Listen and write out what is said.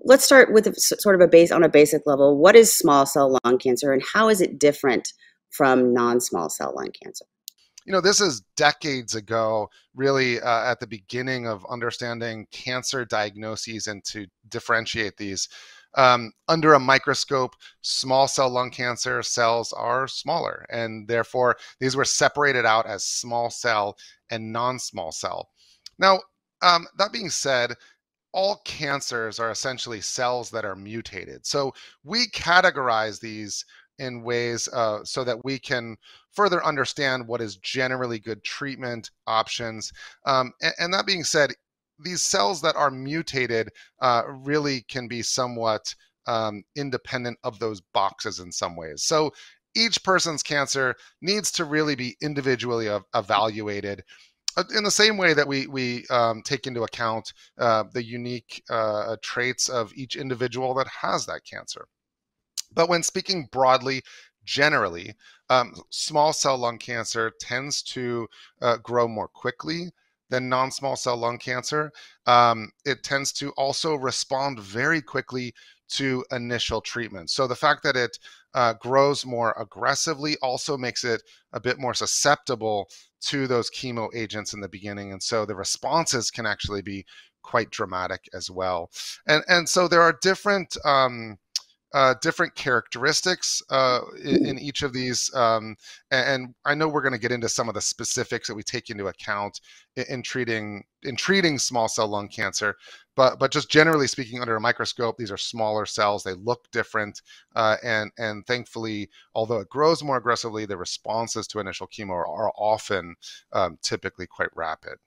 let's start with sort of a base on a basic level. What is small cell lung cancer, and how is it different from non-small cell lung cancer? This is decades ago, really at the beginning of understanding cancer diagnoses and to differentiate these. Under a microscope, small cell lung cancer cells are smaller, and therefore these were separated out as small cell and non-small cell. Now, that being said, all cancers are essentially cells that are mutated. So we categorize these in ways so that we can further understand what is generally good treatment options. And that being said, these cells that are mutated really can be somewhat independent of those boxes in some ways. So each person's cancer needs to really be individually evaluated in the same way that we take into account the unique traits of each individual that has that cancer. But when speaking broadly, generally, small cell lung cancer tends to grow more quickly than non-small cell lung cancer. It tends to also respond very quickly to initial treatment. So the fact that it grows more aggressively also makes it a bit more susceptible to those chemo agents in the beginning. And so the responses can actually be quite dramatic as well. And so there are different characteristics in each of these. And I know we're going to get into some of the specifics that we take into account in treating small cell lung cancer. But just generally speaking, under a microscope, these are smaller cells. They look different. And thankfully, although it grows more aggressively, the responses to initial chemo are often typically quite rapid.